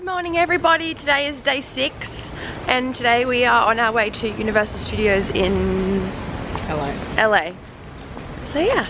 Good morning everybody, today is day 6 and today we are on our way to Universal Studios in LA. So yeah.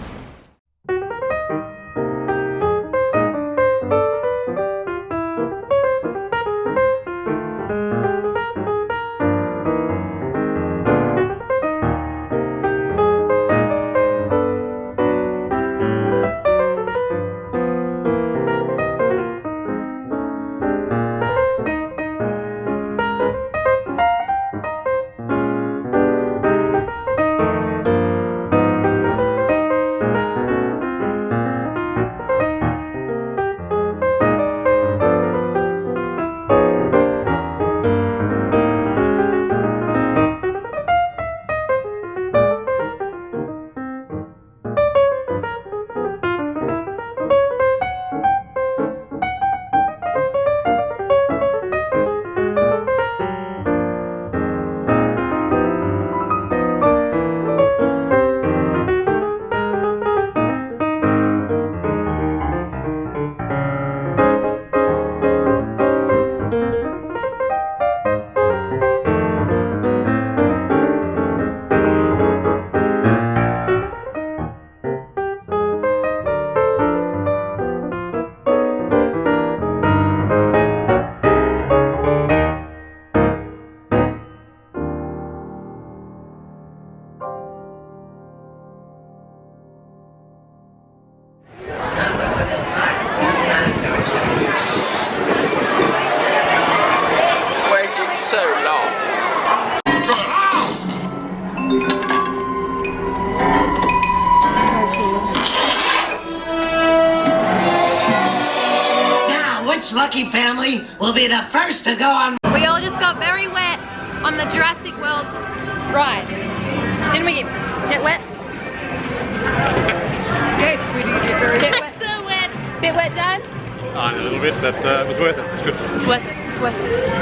Which lucky family will be the first to go on? We all just got very wet on the Jurassic World ride. Didn't we get wet? Yes, we did get very wet. So wet. Bit wet, Dad? A little bit, but it was worth it. It's good. It's worth it. It's worth it.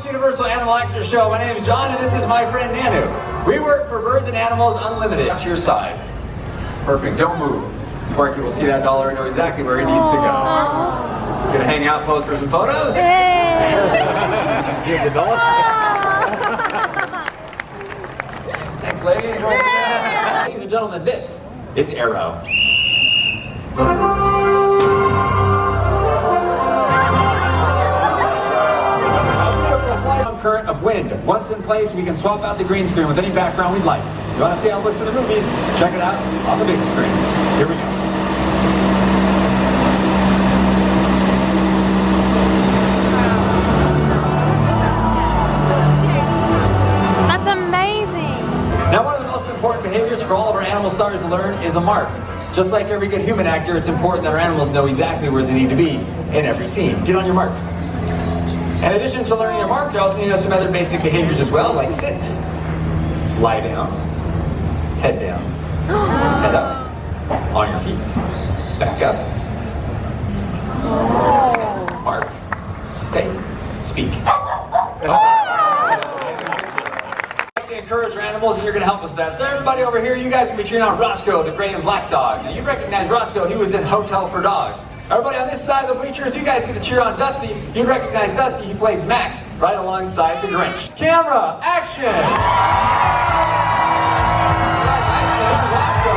Universal Animal Actor Show. My name is John and this is my friend Nanu. We work for Birds and Animals Unlimited. To your side. Perfect, don't move. Sparky will see that dollar and know exactly where he needs to go. He's gonna hang out, pose for some photos. Give the dollar. Thanks lady, enjoy the show. Ladies and gentlemen, this is Arrow. Current of wind. Once in place, we can swap out the green screen with any background we'd like. You want to see how it looks in the movies? Check it out on the big screen. Here we go. That's amazing. Now, one of the most important behaviors for all of our animal stars to learn is a mark. Just like every good human actor, it's important that our animals know exactly where they need to be in every scene. Get on your mark. In addition to learning your mark, they also need to know some other basic behaviors as well, like sit, lie down, head up, on your feet, back up, stand, mark, stay, speak. Encourage your animals, and you're going to help us with that. So everybody over here, you guys are going to be cheering on Roscoe, the gray and black dog. Now you recognize Roscoe, he was in Hotel for Dogs. Everybody on this side of the bleachers, you guys get to cheer on Dusty. You recognize Dusty, he plays Max, right alongside the Grinch. Camera, action! Nice to meet Roscoe.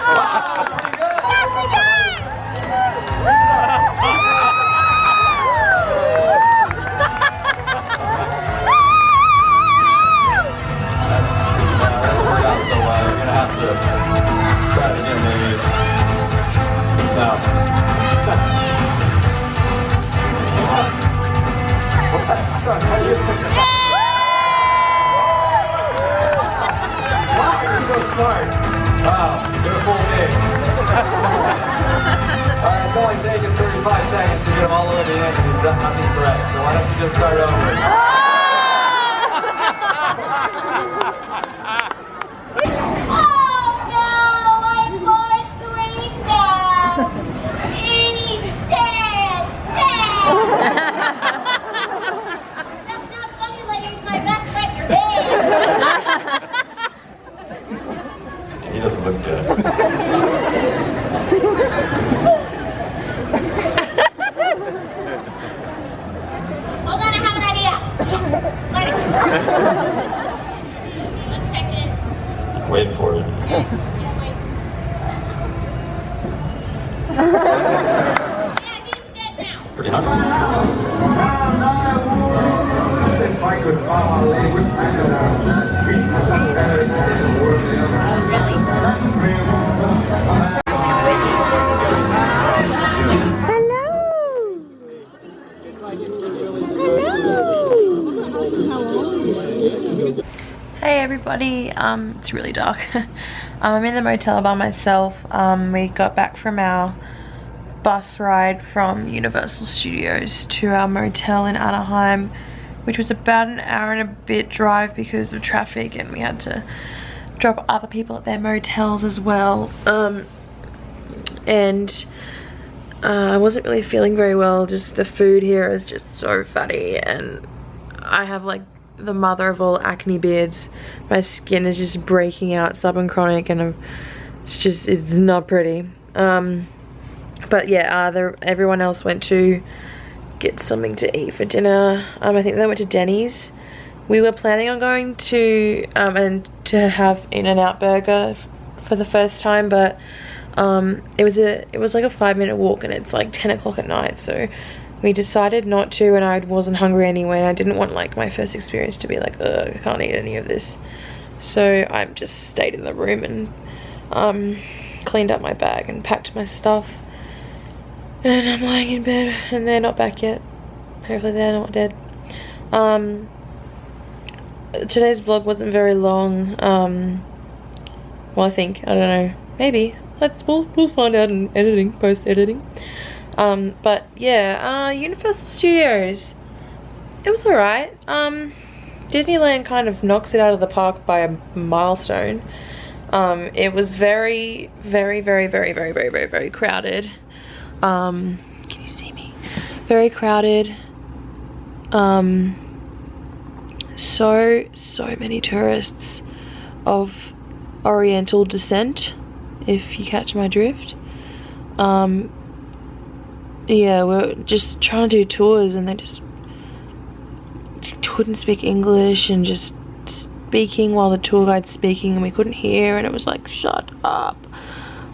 Wow, that's pretty good. Speak up. That's worked out so well. We're going to have to try it again maybe. seconds to get all the way to the end and he's done nothing correct. So why don't you just start over? He doesn't look dead. Hold on, I have an idea. 1 second. Waiting for it. Yeah, he's dead now. Pretty hungry. If I could follow a language back to the streets of Hey everybody, it's really dark. I'm in the motel by myself. We got back from our bus ride from Universal Studios to our motel in Anaheim, which was about an hour and a bit drive because of traffic, and we had to drop other people at their motels as well. I wasn't really feeling very well. Just the food here is just so fatty, and I have like the mother of all acne beards. My skin is just breaking out, subchronic, and it's not pretty. But yeah, everyone else went to get something to eat for dinner. I think they went to Denny's. We were planning on going to and to have In-N-Out burger for the first time, but it was like a 5-minute walk, and it's like 10 o'clock at night, so we decided not to, and I wasn't hungry anyway, and I didn't want like my first experience to be like, ugh, I can't eat any of this. So I just stayed in the room and cleaned up my bag and packed my stuff, and I'm lying in bed, and they're not back yet. Hopefully they're not dead. Today's vlog wasn't very long. Well, I think, I don't know, maybe we'll find out in editing, post-editing. But yeah, Universal Studios, it was alright. Disneyland kind of knocks it out of the park by a milestone. It was very, very, very, very, very, very, very, very crowded. Can you see me? Very crowded. So many tourists of Oriental descent, if you catch my drift. Yeah, we're just trying to do tours, and they just couldn't speak English, and just speaking while the tour guide's speaking, and we couldn't hear, and it was like, shut up.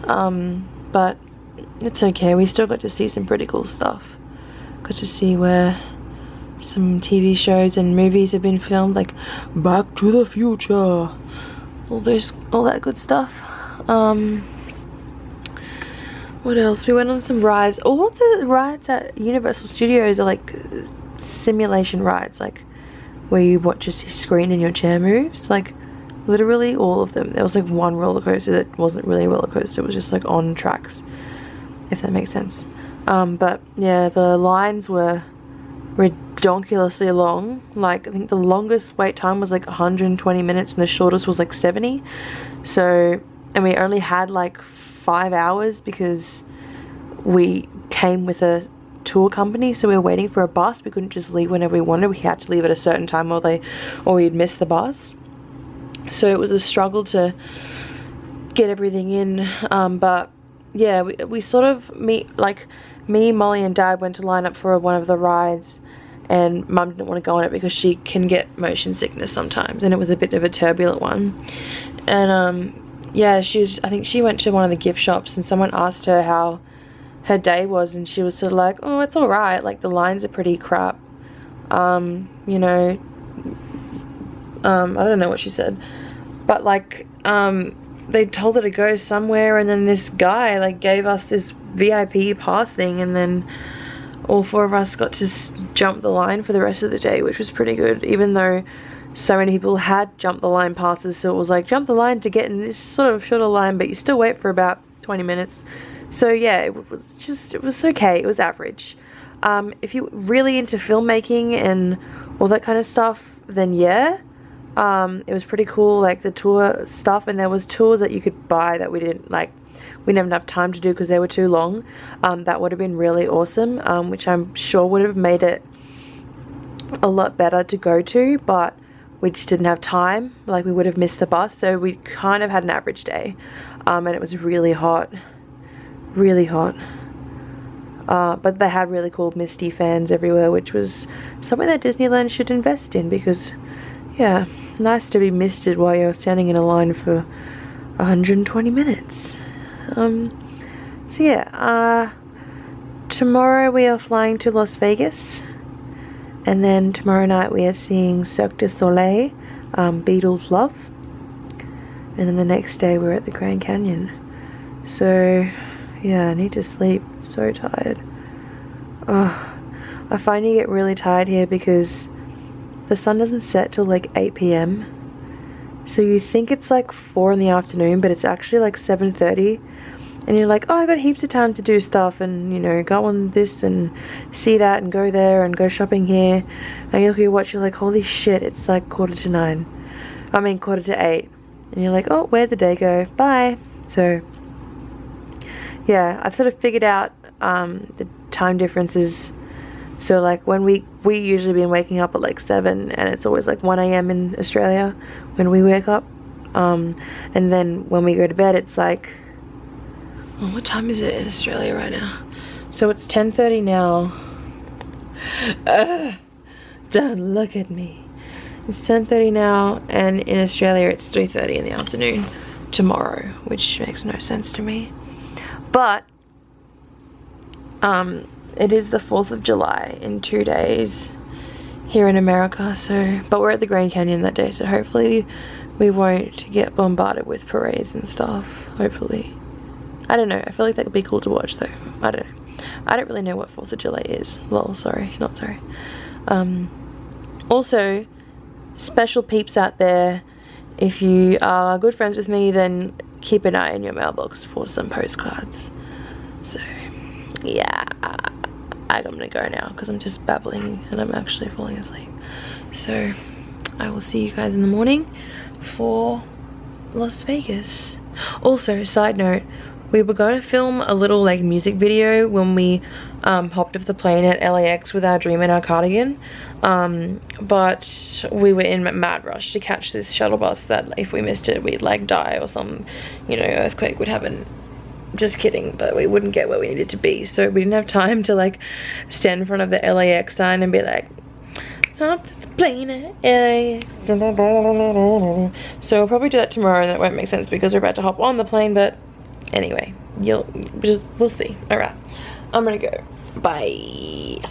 But it's okay, we still got to see some pretty cool stuff. Got to see where some TV shows and movies have been filmed, like Back to the Future, all that good stuff. What else? We went on some rides. All of the rides at Universal Studios are like simulation rides, like where you watch a screen and your chair moves. Like literally all of them. There was like one roller coaster that wasn't really a roller coaster. It was just like on tracks, if that makes sense. But yeah, the lines were ridiculously long. Like I think the longest wait time was like 120 minutes and the shortest was like 70. So, and we only had like 5 hours because we came with a tour company, so we were waiting for a bus. We couldn't just leave whenever we wanted. We had to leave at a certain time or we'd miss the bus. So it was a struggle to get everything in. But yeah, we sort of me, Molly and Dad went to line up for one of the rides, and Mum didn't want to go on it because she can get motion sickness sometimes, and it was a bit of a turbulent one. And yeah, I think she went to one of the gift shops, and someone asked her how her day was, and she was sort of like, oh, it's alright, like the lines are pretty crap. You know, I don't know what she said, but like they told her to go somewhere, and then this guy like gave us this VIP pass thing, and then all 4 of us got to jump the line for the rest of the day, which was pretty good, even though so many people had jumped the line passes. So it was like jump the line to get in this sort of shorter line, but you still wait for about 20 minutes. So yeah, it was okay. It was average. If you're really into filmmaking and all that kind of stuff, then yeah, it was pretty cool, like the tour stuff. And there was tours that you could buy that we didn't like. We didn't have enough time to do because they were too long. That would have been really awesome, which I'm sure would have made it a lot better to go to, but we just didn't have time. Like, we would have missed the bus, so we kind of had an average day. And it was really hot, really hot. But they had really cool misty fans everywhere, which was something that Disneyland should invest in, because yeah, nice to be misted while you're standing in a line for 120 minutes. So yeah, tomorrow we are flying to Las Vegas, and then tomorrow night we are seeing Cirque du Soleil, Beatles Love, and then the next day we're at the Grand Canyon. So yeah, I need to sleep. So tired. I find you get really tired here because the sun doesn't set till like 8 p.m. So you think it's like 4 in the afternoon, but it's actually like 7:30. And you're like, oh, I got heaps of time to do stuff and, you know, go on this and see that and go there and go shopping here. And you look at your watch, you're like, holy shit, it's like 8:45. I mean 8:45. And you're like, oh, where'd the day go? Bye. So yeah, I've sort of figured out the time differences. So like when we usually been waking up at like 7, and it's always like 1 a.m. in Australia when we wake up. And then when we go to bed, it's like, oh, what time is it in Australia right now? So it's 10:30 now. Don't look at me. It's 10:30 now, and in Australia it's 3:30 in the afternoon tomorrow, which makes no sense to me. But it is the 4th of July in 2 days here in America, so, but we're at the Grand Canyon that day, so hopefully we won't get bombarded with parades and stuff, hopefully. I don't know, I feel like that could be cool to watch though. I don't know. I don't really know what 4th of July is. Lol, sorry, not sorry. Also, special peeps out there, if you are good friends with me, then keep an eye in your mailbox for some postcards. So yeah, I'm gonna go now because I'm just babbling and I'm actually falling asleep. So I will see you guys in the morning for Las Vegas. Also, side note, we were going to film a little like music video when we hopped off the plane at LAX with our Dream and our cardigan, but we were in a mad rush to catch this shuttle bus that if we missed it we'd like die, or some, you know, earthquake would happen. Just kidding, but we wouldn't get where we needed to be, so we didn't have time to like stand in front of the LAX sign and be like, hopped off the plane at LAX. So we'll probably do that tomorrow, and that won't make sense because we're about to hop on the plane, but anyway, we'll see. All right, I'm gonna go. Bye.